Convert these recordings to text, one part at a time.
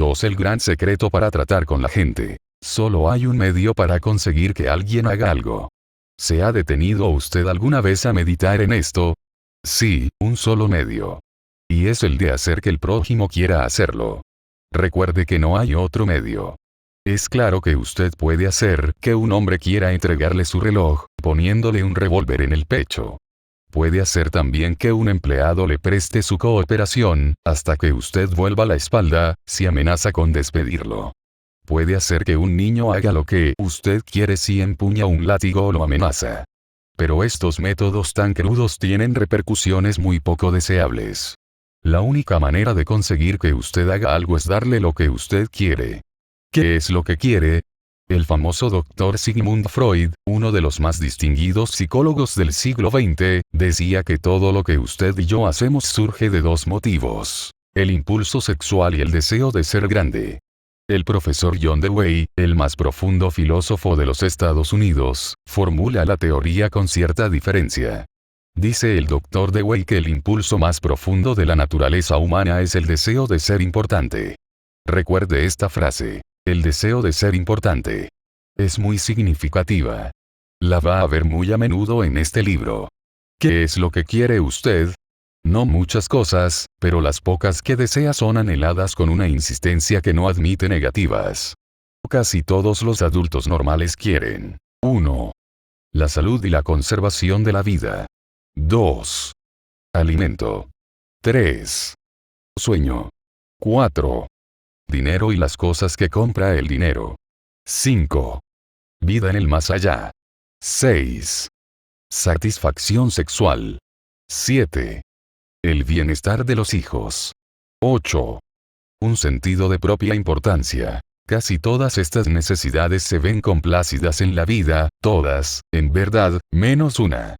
2. El gran secreto para tratar con la gente. Solo hay un medio para conseguir que alguien haga algo. ¿Se ha detenido usted alguna vez a meditar en esto? Sí, un solo medio. Y es el de hacer que el prójimo quiera hacerlo. Recuerde que no hay otro medio. Es claro que usted puede hacer que un hombre quiera entregarle su reloj, poniéndole un revólver en el pecho. Puede hacer también que un empleado le preste su cooperación, hasta que usted vuelva la espalda, si amenaza con despedirlo. Puede hacer que un niño haga lo que usted quiere si empuña un látigo o lo amenaza. Pero estos métodos tan crudos tienen repercusiones muy poco deseables. La única manera de conseguir que usted haga algo es darle lo que usted quiere. ¿Qué es lo que quiere? El famoso Dr. Sigmund Freud, uno de los más distinguidos psicólogos del siglo XX, decía que todo lo que usted y yo hacemos surge de dos motivos: el impulso sexual y el deseo de ser grande. El profesor John Dewey, el más profundo filósofo de los Estados Unidos, formula la teoría con cierta diferencia. Dice el Dr. Dewey que el impulso más profundo de la naturaleza humana es el deseo de ser importante. Recuerde esta frase: el deseo de ser importante. Es muy significativa. La va a ver muy a menudo en este libro. ¿Qué es lo que quiere usted? No muchas cosas, pero las pocas que desea son anheladas con una insistencia que no admite negativas. Casi todos los adultos normales quieren: 1. La salud y la conservación de la vida. 2. Alimento. 3. Sueño. 4. Dinero y las cosas que compra el dinero. 5. Vida en el más allá. 6. Satisfacción sexual. 7. El bienestar de los hijos. 8. Un sentido de propia importancia. Casi todas estas necesidades se ven complacidas en la vida, todas, en verdad, menos una.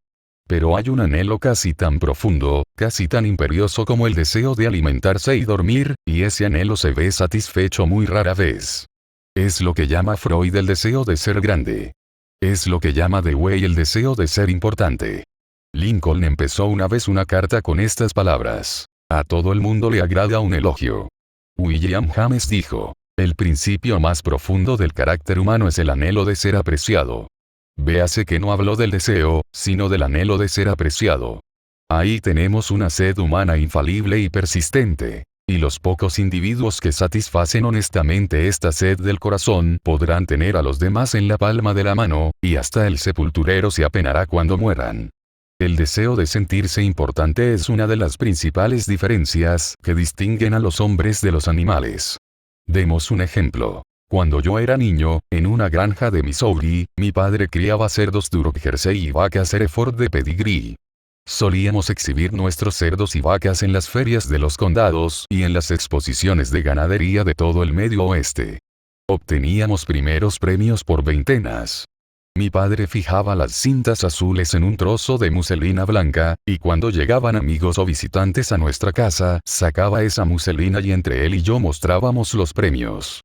Pero hay un anhelo casi tan profundo, casi tan imperioso como el deseo de alimentarse y dormir, y ese anhelo se ve satisfecho muy rara vez. Es lo que llama Freud el deseo de ser grande. Es lo que llama Dewey el deseo de ser importante. Lincoln empezó una vez una carta con estas palabras: a todo el mundo le agrada un elogio. William James dijo: el principio más profundo del carácter humano es el anhelo de ser apreciado. Véase que no habló del deseo, sino del anhelo de ser apreciado. Ahí tenemos una sed humana infalible y persistente. Y los pocos individuos que satisfacen honestamente esta sed del corazón podrán tener a los demás en la palma de la mano, y hasta el sepulturero se apenará cuando mueran. El deseo de sentirse importante es una de las principales diferencias que distinguen a los hombres de los animales. Demos un ejemplo. Cuando yo era niño, en una granja de Missouri, mi padre criaba cerdos Duroc Jersey y vacas Hereford de pedigrí. Solíamos exhibir nuestros cerdos y vacas en las ferias de los condados y en las exposiciones de ganadería de todo el Medio Oeste. Obteníamos primeros premios por veintenas. Mi padre fijaba las cintas azules en un trozo de muselina blanca, y cuando llegaban amigos o visitantes a nuestra casa, sacaba esa muselina y entre él y yo mostrábamos los premios.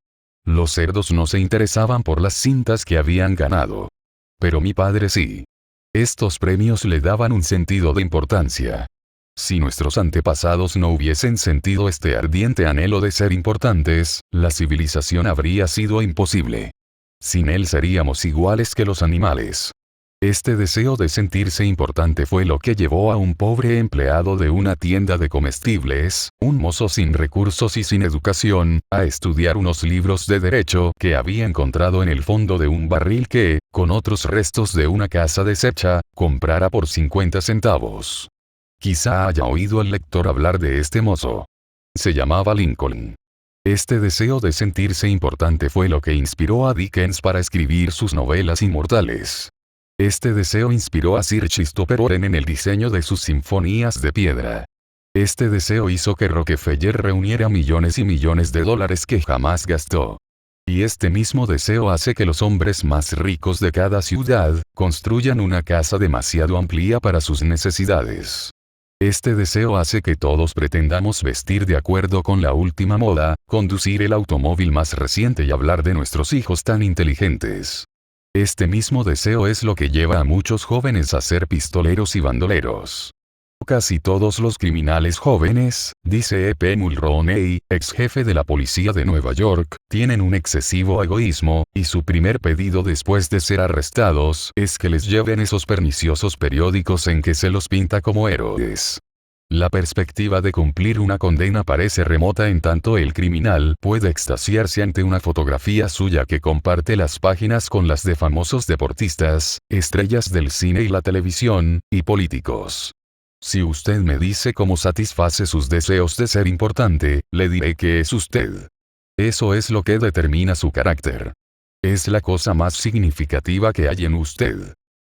Los cerdos no se interesaban por las cintas que habían ganado. Pero mi padre sí. Estos premios le daban un sentido de importancia. Si nuestros antepasados no hubiesen sentido este ardiente anhelo de ser importantes, la civilización habría sido imposible. Sin él seríamos iguales que los animales. Este deseo de sentirse importante fue lo que llevó a un pobre empleado de una tienda de comestibles, un mozo sin recursos y sin educación, a estudiar unos libros de derecho que había encontrado en el fondo de un barril que, con otros restos de una casa deshecha, comprara por 50 centavos. Quizá haya oído el lector hablar de este mozo. Se llamaba Lincoln. Este deseo de sentirse importante fue lo que inspiró a Dickens para escribir sus novelas inmortales. Este deseo inspiró a Sir Christopher Wren en el diseño de sus sinfonías de piedra. Este deseo hizo que Rockefeller reuniera millones y millones de dólares que jamás gastó. Y este mismo deseo hace que los hombres más ricos de cada ciudad construyan una casa demasiado amplia para sus necesidades. Este deseo hace que todos pretendamos vestir de acuerdo con la última moda, conducir el automóvil más reciente y hablar de nuestros hijos tan inteligentes. Este mismo deseo es lo que lleva a muchos jóvenes a ser pistoleros y bandoleros. Casi todos los criminales jóvenes, dice E.P. Mulroney, ex jefe de la policía de Nueva York, tienen un excesivo egoísmo, y su primer pedido después de ser arrestados es que les lleven esos perniciosos periódicos en que se los pinta como héroes. La perspectiva de cumplir una condena parece remota en tanto el criminal puede extasiarse ante una fotografía suya que comparte las páginas con las de famosos deportistas, estrellas del cine y la televisión, y políticos. Si usted me dice cómo satisface sus deseos de ser importante, le diré que es usted. Eso es lo que determina su carácter. Es la cosa más significativa que hay en usted.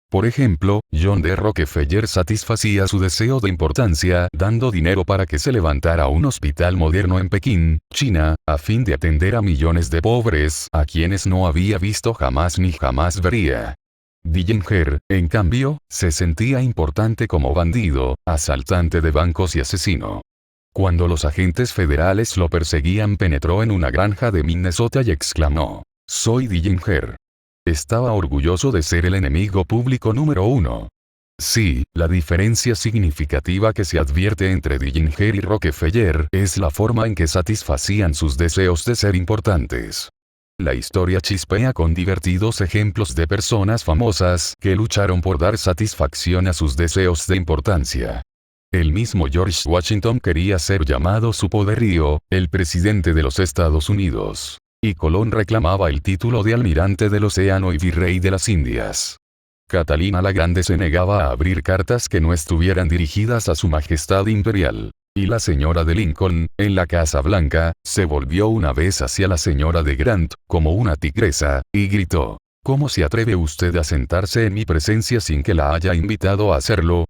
Por ejemplo, John D. Rockefeller satisfacía su deseo de importancia dando dinero para que se levantara un hospital moderno en Pekín, China, a fin de atender a millones de pobres a quienes no había visto jamás ni jamás vería. Dillinger, en cambio, se sentía importante como bandido, asaltante de bancos y asesino. Cuando los agentes federales lo perseguían penetró en una granja de Minnesota y exclamó: «Soy Dillinger». Estaba orgulloso de ser el enemigo público número 1. Sí, la diferencia significativa que se advierte entre Dillinger y Rockefeller es la forma en que satisfacían sus deseos de ser importantes. La historia chispea con divertidos ejemplos de personas famosas que lucharon por dar satisfacción a sus deseos de importancia. El mismo George Washington quería ser llamado su poderío, el presidente de los Estados Unidos. Y Colón reclamaba el título de almirante del océano y virrey de las Indias. Catalina la Grande se negaba a abrir cartas que no estuvieran dirigidas a su majestad imperial. Y la señora de Lincoln, en la Casa Blanca, se volvió una vez hacia la señora de Grant, como una tigresa, y gritó: «¿Cómo se atreve usted a sentarse en mi presencia sin que la haya invitado a hacerlo?».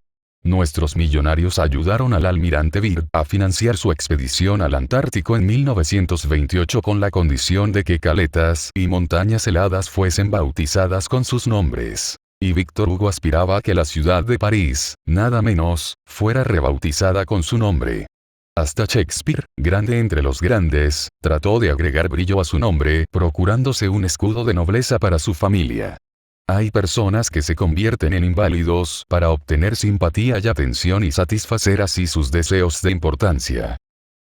Nuestros millonarios ayudaron al almirante Byrd a financiar su expedición al Antártico en 1928 con la condición de que caletas y montañas heladas fuesen bautizadas con sus nombres. Y Víctor Hugo aspiraba a que la ciudad de París, nada menos, fuera rebautizada con su nombre. Hasta Shakespeare, grande entre los grandes, trató de agregar brillo a su nombre, procurándose un escudo de nobleza para su familia. Hay personas que se convierten en inválidos para obtener simpatía y atención y satisfacer así sus deseos de importancia.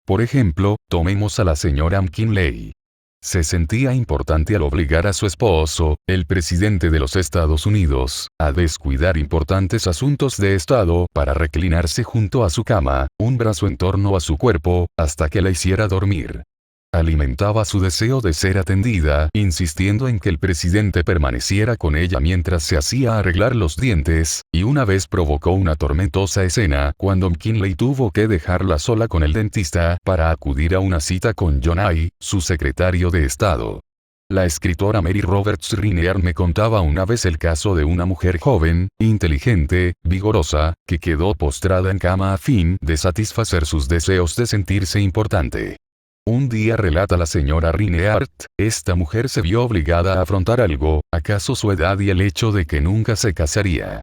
Por ejemplo, tomemos a la señora McKinley. Se sentía importante al obligar a su esposo, el presidente de los Estados Unidos, a descuidar importantes asuntos de Estado para reclinarse junto a su cama, un brazo en torno a su cuerpo, hasta que la hiciera dormir. Alimentaba su deseo de ser atendida, insistiendo en que el presidente permaneciera con ella mientras se hacía arreglar los dientes, y una vez provocó una tormentosa escena cuando McKinley tuvo que dejarla sola con el dentista para acudir a una cita con John I, su secretario de Estado. La escritora Mary Roberts Rinear me contaba una vez el caso de una mujer joven, inteligente, vigorosa, que quedó postrada en cama a fin de satisfacer sus deseos de sentirse importante. Un día, relata la señora Rineart, esta mujer se vio obligada a afrontar algo, acaso su edad y el hecho de que nunca se casaría.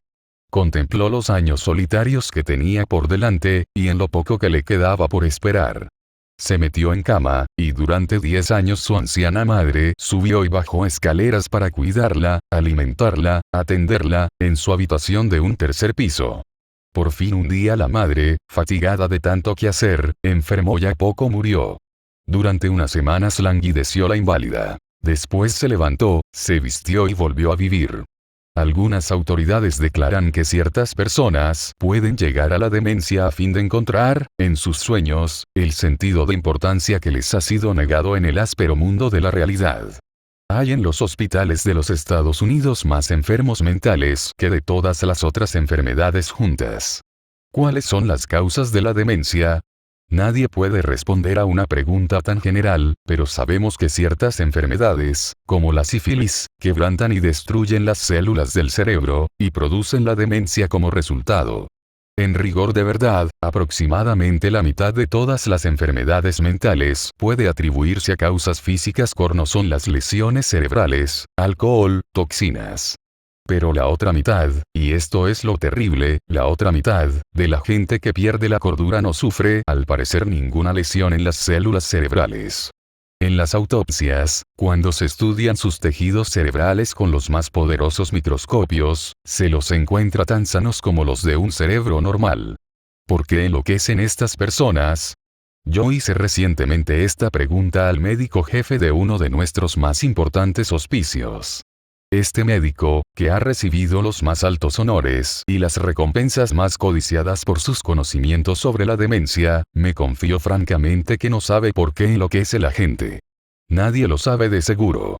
Contempló los años solitarios que tenía por delante, y en lo poco que le quedaba por esperar. Se metió en cama, y durante 10 años su anciana madre subió y bajó escaleras para cuidarla, alimentarla, atenderla, en su habitación de un tercer piso. Por fin un día la madre, fatigada de tanto quehacer, enfermó y a poco murió. Durante unas semanas languideció la inválida. Después se levantó, se vistió y volvió a vivir. Algunas autoridades declaran que ciertas personas pueden llegar a la demencia a fin de encontrar, en sus sueños, el sentido de importancia que les ha sido negado en el áspero mundo de la realidad. Hay en los hospitales de los Estados Unidos más enfermos mentales que de todas las otras enfermedades juntas. ¿Cuáles son las causas de la demencia? Nadie puede responder a una pregunta tan general, pero sabemos que ciertas enfermedades, como la sífilis, quebrantan y destruyen las células del cerebro, y producen la demencia como resultado. En rigor de verdad, aproximadamente la mitad de todas las enfermedades mentales puede atribuirse a causas físicas como son las lesiones cerebrales, alcohol, toxinas. Pero la otra mitad, y esto es lo terrible, la otra mitad, de la gente que pierde la cordura no sufre, al parecer, ninguna lesión en las células cerebrales. En las autopsias, cuando se estudian sus tejidos cerebrales con los más poderosos microscopios, se los encuentra tan sanos como los de un cerebro normal. ¿Por qué enloquecen estas personas? Yo hice recientemente esta pregunta al médico jefe de uno de nuestros más importantes hospicios. Este médico, que ha recibido los más altos honores y las recompensas más codiciadas por sus conocimientos sobre la demencia, me confió francamente que no sabe por qué enloquece la gente. Nadie lo sabe de seguro.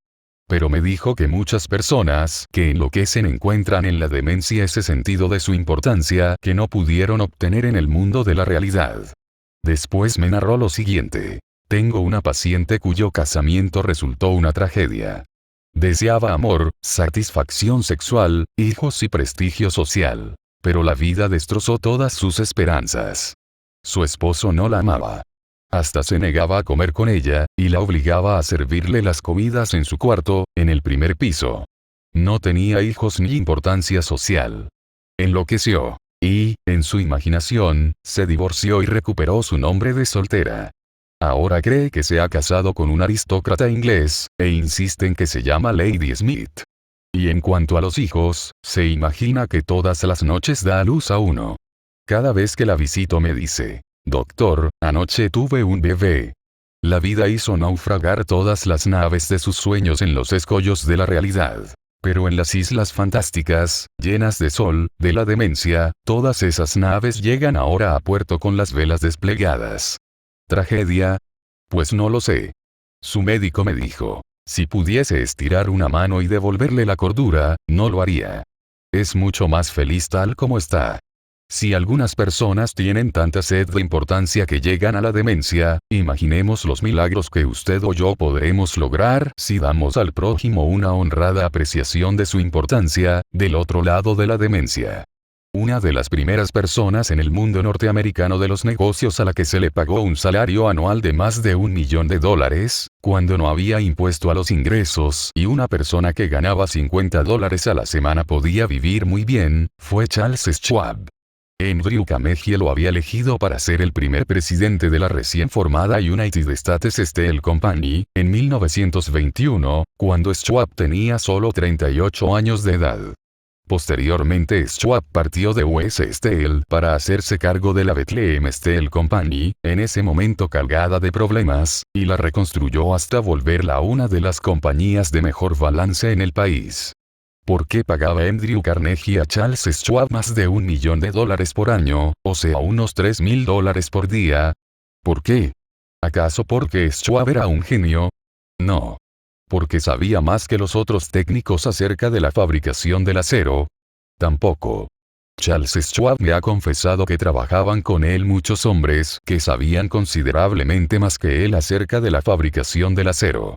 Pero me dijo que muchas personas que enloquecen encuentran en la demencia ese sentido de su importancia que no pudieron obtener en el mundo de la realidad. Después me narró lo siguiente. Tengo una paciente cuyo casamiento resultó una tragedia. Deseaba amor, satisfacción sexual, hijos y prestigio social. Pero la vida destrozó todas sus esperanzas. Su esposo no la amaba. Hasta se negaba a comer con ella, y la obligaba a servirle las comidas en su cuarto, en el primer piso. No tenía hijos ni importancia social. Enloqueció. Y, en su imaginación, se divorció y recuperó su nombre de soltera. Ahora cree que se ha casado con un aristócrata inglés, e insiste en que se llama Lady Smith. Y en cuanto a los hijos, se imagina que todas las noches da a luz a uno. Cada vez que la visito me dice, doctor, anoche tuve un bebé. La vida hizo naufragar todas las naves de sus sueños en los escollos de la realidad. Pero en las islas fantásticas, llenas de sol, de la demencia, todas esas naves llegan ahora a puerto con las velas desplegadas. ¿Tragedia? Pues no lo sé. Su médico me dijo, si pudiese estirar una mano y devolverle la cordura, no lo haría. Es mucho más feliz tal como está. Si algunas personas tienen tanta sed de importancia que llegan a la demencia, imaginemos los milagros que usted o yo podremos lograr si damos al prójimo una honrada apreciación de su importancia, del otro lado de la demencia. Una de las primeras personas en el mundo norteamericano de los negocios a la que se le pagó un salario anual de más de $1 millón, cuando no había impuesto a los ingresos y una persona que ganaba $50 a la semana podía vivir muy bien, fue Charles Schwab. Andrew Carnegie lo había elegido para ser el primer presidente de la recién formada United States Steel Company, en 1921, cuando Schwab tenía solo 38 años de edad. Posteriormente Schwab partió de US Steel para hacerse cargo de la Bethlehem Steel Company, en ese momento cargada de problemas, y la reconstruyó hasta volverla una de las compañías de mejor balance en el país. ¿Por qué pagaba Andrew Carnegie a Charles Schwab más de $1 millón por año, o sea unos $3,000 por día? ¿Por qué? ¿Acaso porque Schwab era un genio? No. ¿Porque sabía más que los otros técnicos acerca de la fabricación del acero? Tampoco. Charles Schwab me ha confesado que trabajaban con él muchos hombres que sabían considerablemente más que él acerca de la fabricación del acero.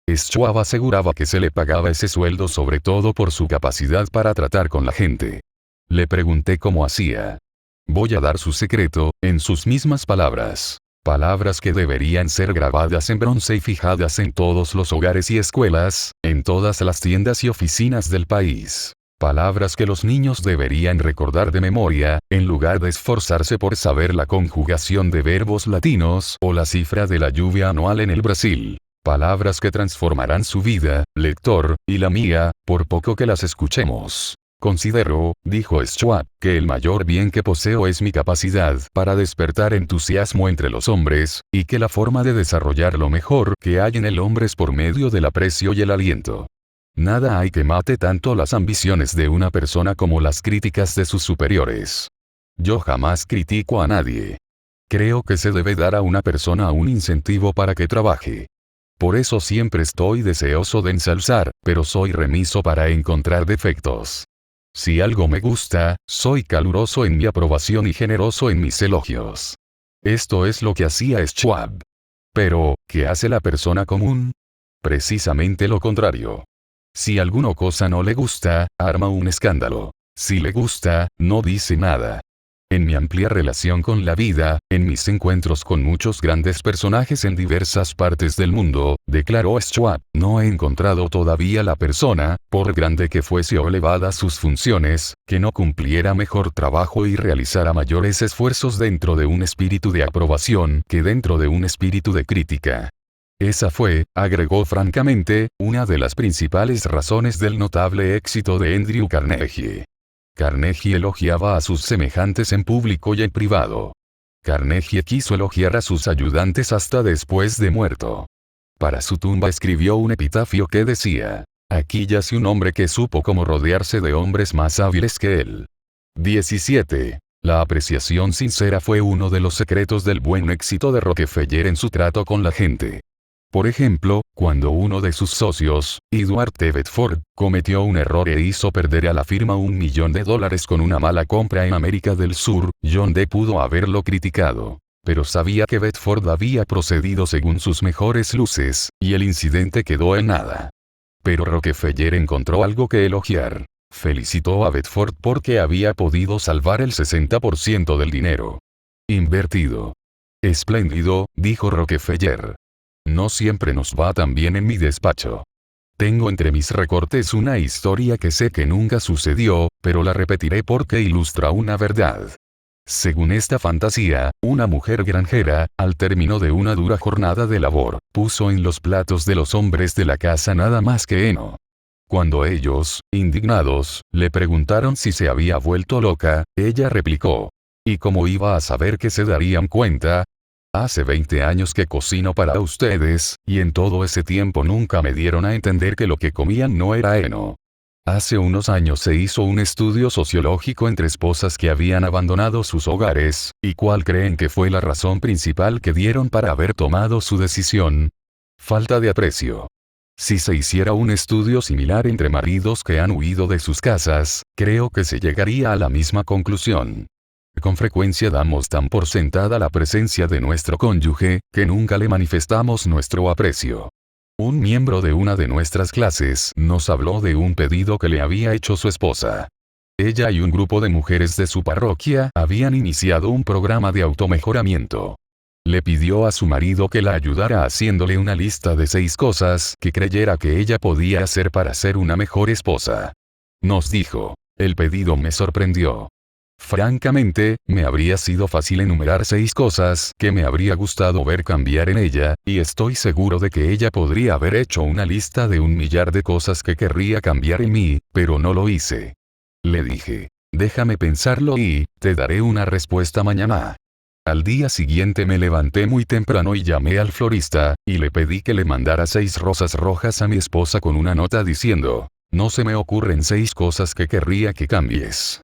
Schwab aseguraba que se le pagaba ese sueldo sobre todo por su capacidad para tratar con la gente. Le pregunté cómo hacía. Voy a dar su secreto, en sus mismas palabras. Palabras que deberían ser grabadas en bronce y fijadas en todos los hogares y escuelas, en todas las tiendas y oficinas del país. Palabras que los niños deberían recordar de memoria, en lugar de esforzarse por saber la conjugación de verbos latinos o la cifra de la lluvia anual en el Brasil. Palabras que transformarán su vida, lector, y la mía, por poco que las escuchemos. Considero, dijo Schwab, que el mayor bien que poseo es mi capacidad para despertar entusiasmo entre los hombres, y que la forma de desarrollar lo mejor que hay en el hombre es por medio del aprecio y el aliento. Nada hay que mate tanto las ambiciones de una persona como las críticas de sus superiores. Yo jamás critico a nadie. Creo que se debe dar a una persona un incentivo para que trabaje. Por eso siempre estoy deseoso de ensalzar, pero soy remiso para encontrar defectos. Si algo me gusta, soy caluroso en mi aprobación y generoso en mis elogios. Esto es lo que hacía Schwab. Pero, ¿qué hace la persona común? Precisamente lo contrario. Si alguna cosa no le gusta, arma un escándalo. Si le gusta, no dice nada. En mi amplia relación con la vida, en mis encuentros con muchos grandes personajes en diversas partes del mundo, declaró Schwab, no he encontrado todavía la persona, por grande que fuese o elevadas sus funciones, que no cumpliera mejor trabajo y realizara mayores esfuerzos dentro de un espíritu de aprobación que dentro de un espíritu de crítica. Esa fue, agregó francamente, una de las principales razones del notable éxito de Andrew Carnegie. Carnegie elogiaba a sus semejantes en público y en privado. Carnegie quiso elogiar a sus ayudantes hasta después de muerto. Para su tumba escribió un epitafio que decía: aquí yace un hombre que supo cómo rodearse de hombres más hábiles que él. 17. La apreciación sincera fue uno de los secretos del buen éxito de Rockefeller en su trato con la gente. Por ejemplo, cuando uno de sus socios, Edward T. Bedford, cometió un error e hizo perder a la firma $1.000.000 con una mala compra en América del Sur, John D. pudo haberlo criticado. Pero sabía que Bedford había procedido según sus mejores luces, y el incidente quedó en nada. Pero Rockefeller encontró algo que elogiar. Felicitó a Bedford porque había podido salvar el 60% del dinero invertido. Espléndido, dijo Rockefeller. No siempre nos va tan bien en mi despacho. Tengo entre mis recortes una historia que sé que nunca sucedió, pero la repetiré porque ilustra una verdad. Según esta fantasía, una mujer granjera, al término de una dura jornada de labor, puso en los platos de los hombres de la casa nada más que heno. Cuando ellos, indignados, le preguntaron si se había vuelto loca, ella replicó: ¿y cómo iba a saber que se darían cuenta? Hace 20 años que cocino para ustedes, y en todo ese tiempo nunca me dieron a entender que lo que comían no era heno. Hace unos años se hizo un estudio sociológico entre esposas que habían abandonado sus hogares, ¿y cuál creen que fue la razón principal que dieron para haber tomado su decisión? Falta de aprecio. Si se hiciera un estudio similar entre maridos que han huido de sus casas, creo que se llegaría a la misma conclusión. Con frecuencia damos tan por sentada la presencia de nuestro cónyuge, que nunca le manifestamos nuestro aprecio. Un miembro de una de nuestras clases nos habló de un pedido que le había hecho su esposa. Ella y un grupo de mujeres de su parroquia habían iniciado un programa de automejoramiento. Le pidió a su marido que la ayudara haciéndole una lista de 6 cosas que creyera que ella podía hacer para ser una mejor esposa. Nos dijo: el pedido me sorprendió. Francamente, me habría sido fácil enumerar 6 cosas que me habría gustado ver cambiar en ella, y estoy seguro de que ella podría haber hecho una lista de 1.000.000 de cosas que querría cambiar en mí, pero no lo hice. Le dije: déjame pensarlo y te daré una respuesta mañana. Al día siguiente me levanté muy temprano y llamé al florista, y le pedí que le mandara 6 rosas rojas a mi esposa con una nota diciendo: no se me ocurren 6 cosas que querría que cambies.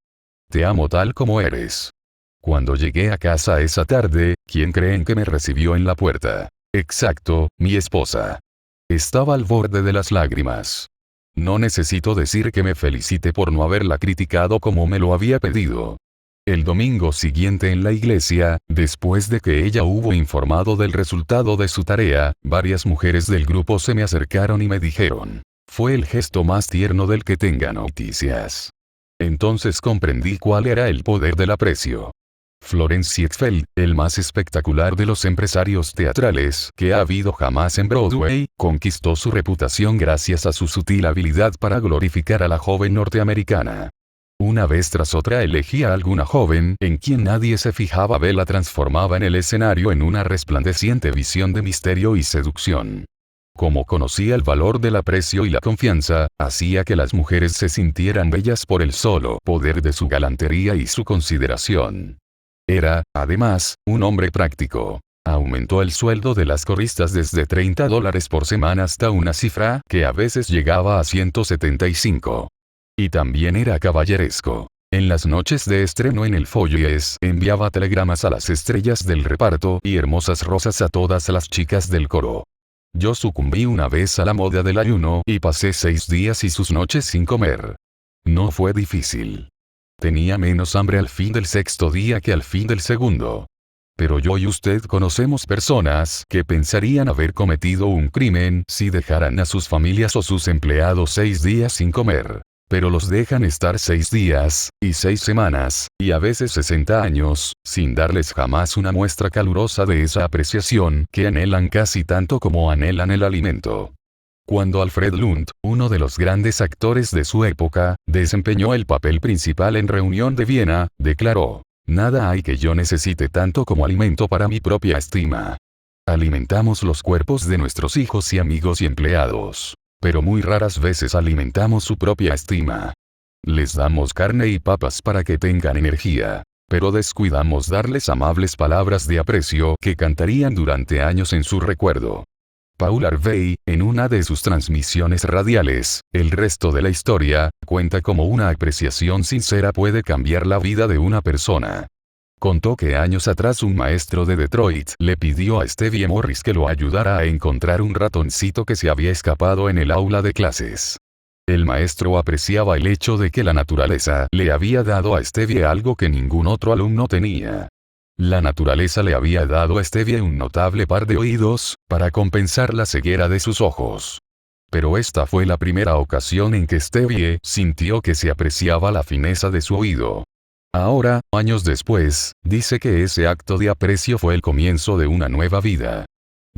Te amo tal como eres. Cuando llegué a casa esa tarde, ¿quién creen que me recibió en la puerta? Exacto, mi esposa. Estaba al borde de las lágrimas. No necesito decir que me felicite por no haberla criticado como me lo había pedido. El domingo siguiente en la iglesia, después de que ella hubo informado del resultado de su tarea, varias mujeres del grupo se me acercaron y me dijeron: fue el gesto más tierno del que tenga noticias. Entonces comprendí cuál era el poder del aprecio. Florence Ziegfeld, el más espectacular de los empresarios teatrales que ha habido jamás en Broadway, conquistó su reputación gracias a su sutil habilidad para glorificar a la joven norteamericana. Una vez tras otra elegía a alguna joven en quien nadie se fijaba, la transformaba en el escenario en una resplandeciente visión de misterio y seducción. Como conocía el valor del aprecio y la confianza, hacía que las mujeres se sintieran bellas por el solo poder de su galantería y su consideración. Era, además, un hombre práctico. Aumentó el sueldo de las coristas desde $30 por semana hasta una cifra que a veces llegaba a 175. Y también era caballeresco. En las noches de estreno en el Foyers enviaba telegramas a las estrellas del reparto y hermosas rosas a todas las chicas del coro. Yo sucumbí una vez a la moda del ayuno y pasé 6 días y sus noches sin comer. No fue difícil. Tenía menos hambre al fin del 6.º día que al fin del 2.º. Pero yo y usted conocemos personas que pensarían haber cometido un crimen si dejaran a sus familias o sus empleados 6 días sin comer. Pero los dejan estar 6 días, y 6 semanas, y a veces 60 años, sin darles jamás una muestra calurosa de esa apreciación que anhelan casi tanto como anhelan el alimento. Cuando Alfred Lund, uno de los grandes actores de su época, desempeñó el papel principal en Reunión de Viena, declaró: nada hay que yo necesite tanto como alimento para mi propia estima. Alimentamos los cuerpos de nuestros hijos y amigos y empleados. Pero muy raras veces alimentamos su propia estima. Les damos carne y papas para que tengan energía. Pero descuidamos darles amables palabras de aprecio que cantarían durante años en su recuerdo. Paul Harvey, en una de sus transmisiones radiales, El resto de la historia, cuenta cómo una apreciación sincera puede cambiar la vida de una persona. Contó que años atrás un maestro de Detroit le pidió a Stevie Morris que lo ayudara a encontrar un ratoncito que se había escapado en el aula de clases. El maestro apreciaba el hecho de que la naturaleza le había dado a Stevie algo que ningún otro alumno tenía. La naturaleza le había dado a Stevie un notable par de oídos, para compensar la ceguera de sus ojos. Pero esta fue la primera ocasión en que Stevie sintió que se apreciaba la fineza de su oído. Ahora, años después, dice que ese acto de aprecio fue el comienzo de una nueva vida.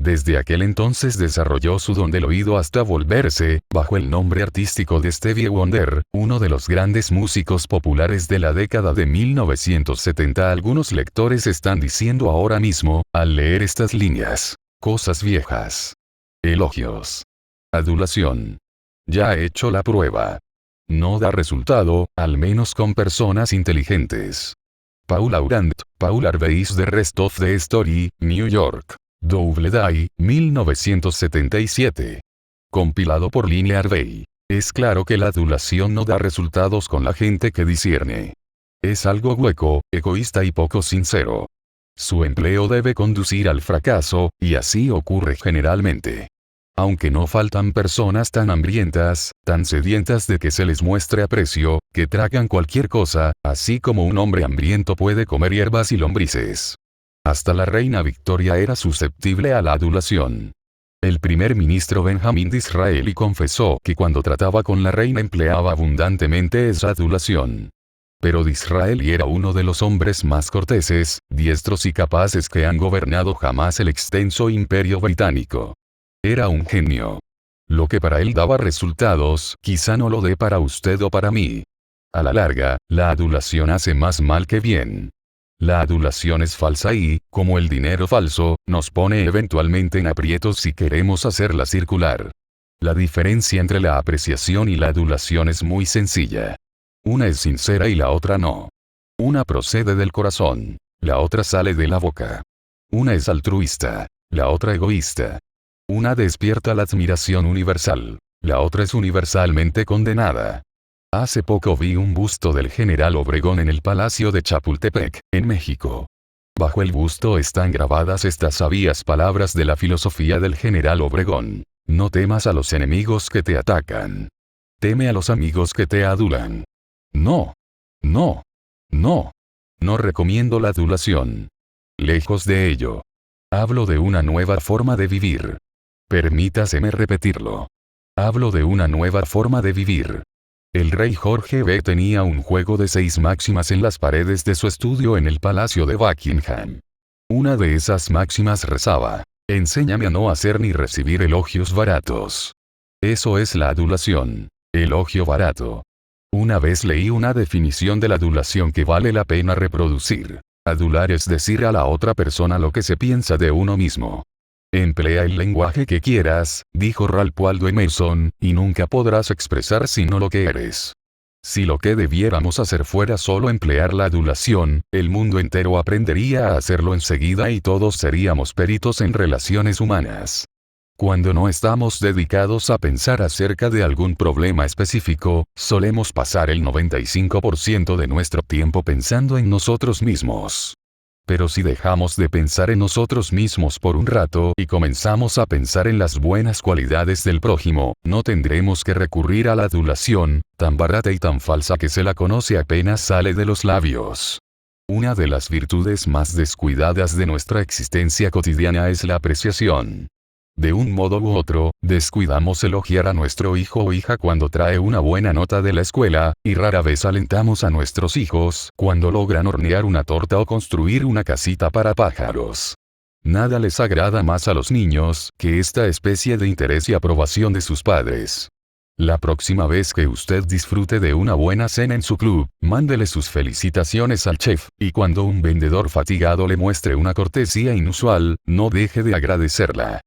Desde aquel entonces desarrolló su don del oído hasta volverse, bajo el nombre artístico de Stevie Wonder, uno de los grandes músicos populares de la década de 1970. Algunos lectores están diciendo ahora mismo, al leer estas líneas: cosas viejas. Elogios. Adulación. Ya he hecho la prueba. No da resultado, al menos con personas inteligentes. Paul Aurand, Paul Harvey's The Rest of the Story, New York. Doubleday, 1977. Compilado por Line Harvey. Es claro que la adulación no da resultados con la gente que discierne. Es algo hueco, egoísta y poco sincero. Su empleo debe conducir al fracaso, y así ocurre generalmente. Aunque no faltan personas tan hambrientas, tan sedientas de que se les muestre aprecio, que tragan cualquier cosa, así como un hombre hambriento puede comer hierbas y lombrices. Hasta la reina Victoria era susceptible a la adulación. El primer ministro Benjamin Disraeli confesó que cuando trataba con la reina empleaba abundantemente esa adulación. Pero Disraeli era uno de los hombres más corteses, diestros y capaces que han gobernado jamás el extenso imperio británico. Era un genio. Lo que para él daba resultados, quizá no lo dé para usted o para mí. A la larga, la adulación hace más mal que bien. La adulación es falsa y, como el dinero falso, nos pone eventualmente en aprietos si queremos hacerla circular. La diferencia entre la apreciación y la adulación es muy sencilla. Una es sincera y la otra no. Una procede del corazón, la otra sale de la boca. Una es altruista, la otra egoísta. Una despierta la admiración universal, la otra es universalmente condenada. Hace poco vi un busto del general Obregón en el Palacio de Chapultepec, en México. Bajo el busto están grabadas estas sabias palabras de la filosofía del general Obregón: no temas a los enemigos que te atacan. Teme a los amigos que te adulan. No. No. No. No recomiendo la adulación. Lejos de ello. Hablo de una nueva forma de vivir. Permítaseme repetirlo. Hablo de una nueva forma de vivir. El rey Jorge B tenía un juego de 6 máximas en las paredes de su estudio en el Palacio de Buckingham. Una de esas máximas rezaba: enséñame a no hacer ni recibir elogios baratos. Eso es la adulación. Elogio barato. Una vez leí una definición de la adulación que vale la pena reproducir. Adular es decir a la otra persona lo que se piensa de uno mismo. Emplea el lenguaje que quieras, dijo Ralph Waldo Emerson, y nunca podrás expresar sino lo que eres. Si lo que debiéramos hacer fuera solo emplear la adulación, el mundo entero aprendería a hacerlo enseguida y todos seríamos peritos en relaciones humanas. Cuando no estamos dedicados a pensar acerca de algún problema específico, solemos pasar el 95% de nuestro tiempo pensando en nosotros mismos. Pero si dejamos de pensar en nosotros mismos por un rato y comenzamos a pensar en las buenas cualidades del prójimo, no tendremos que recurrir a la adulación, tan barata y tan falsa que se la conoce apenas sale de los labios. Una de las virtudes más descuidadas de nuestra existencia cotidiana es la apreciación. De un modo u otro, descuidamos elogiar a nuestro hijo o hija cuando trae una buena nota de la escuela, y rara vez alentamos a nuestros hijos cuando logran hornear una torta o construir una casita para pájaros. Nada les agrada más a los niños que esta especie de interés y aprobación de sus padres. La próxima vez que usted disfrute de una buena cena en su club, mándele sus felicitaciones al chef, y cuando un vendedor fatigado le muestre una cortesía inusual, no deje de agradecerla.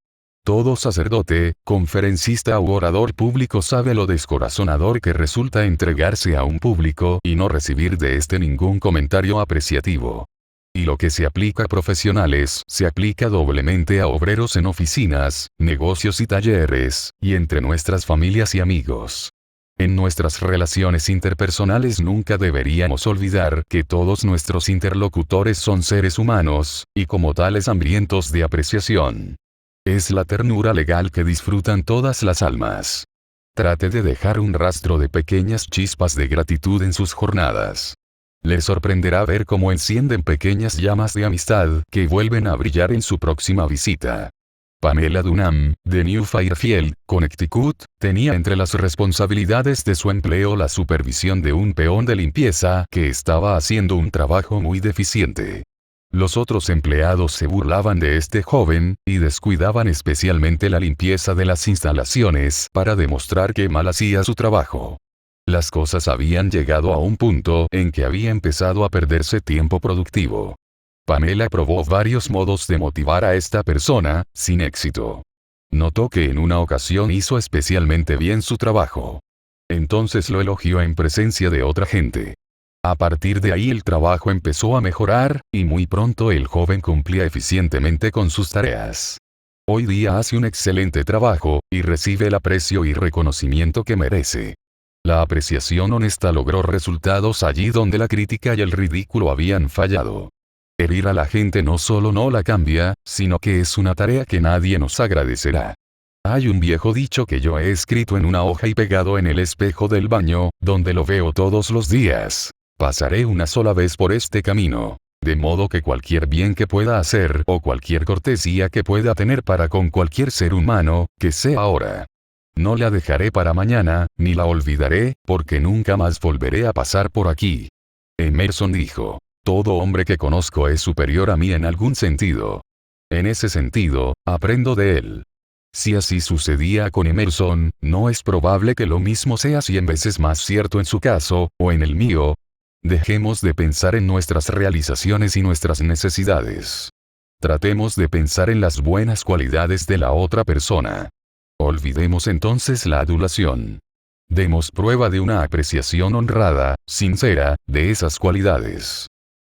Todo sacerdote, conferencista u orador público sabe lo descorazonador que resulta entregarse a un público y no recibir de este ningún comentario apreciativo. Y lo que se aplica a profesionales, se aplica doblemente a obreros en oficinas, negocios y talleres, y entre nuestras familias y amigos. En nuestras relaciones interpersonales nunca deberíamos olvidar que todos nuestros interlocutores son seres humanos, y como tales hambrientos de apreciación. Es la ternura legal que disfrutan todas las almas. Trate de dejar un rastro de pequeñas chispas de gratitud en sus jornadas. Le sorprenderá ver cómo encienden pequeñas llamas de amistad que vuelven a brillar en su próxima visita. Pamela Dunham, de New Fairfield, Connecticut, tenía entre las responsabilidades de su empleo la supervisión de un peón de limpieza que estaba haciendo un trabajo muy deficiente. Los otros empleados se burlaban de este joven, y descuidaban especialmente la limpieza de las instalaciones para demostrar que mal hacía su trabajo. Las cosas habían llegado a un punto en que había empezado a perderse tiempo productivo. Pamela probó varios modos de motivar a esta persona, sin éxito. Notó que en una ocasión hizo especialmente bien su trabajo. Entonces lo elogió en presencia de otra gente. A partir de ahí el trabajo empezó a mejorar, y muy pronto el joven cumplía eficientemente con sus tareas. Hoy día hace un excelente trabajo, y recibe el aprecio y reconocimiento que merece. La apreciación honesta logró resultados allí donde la crítica y el ridículo habían fallado. Herir a la gente no solo no la cambia, sino que es una tarea que nadie nos agradecerá. Hay un viejo dicho que yo he escrito en una hoja y pegado en el espejo del baño, donde lo veo todos los días. Pasaré una sola vez por este camino. De modo que cualquier bien que pueda hacer o cualquier cortesía que pueda tener para con cualquier ser humano, que sea ahora. No la dejaré para mañana, ni la olvidaré, porque nunca más volveré a pasar por aquí. Emerson dijo: todo hombre que conozco es superior a mí en algún sentido. En ese sentido, aprendo de él. Si así sucedía con Emerson, no es probable que lo mismo sea 100 veces más cierto en su caso, o en el mío. Dejemos de pensar en nuestras realizaciones y nuestras necesidades. Tratemos de pensar en las buenas cualidades de la otra persona. Olvidemos entonces la adulación. Demos prueba de una apreciación honrada, sincera, de esas cualidades.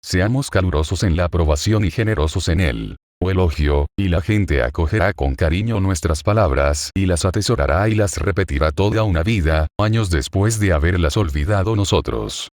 Seamos calurosos en la aprobación y generosos en el elogio, y la gente acogerá con cariño nuestras palabras y las atesorará y las repetirá toda una vida, años después de haberlas olvidado nosotros.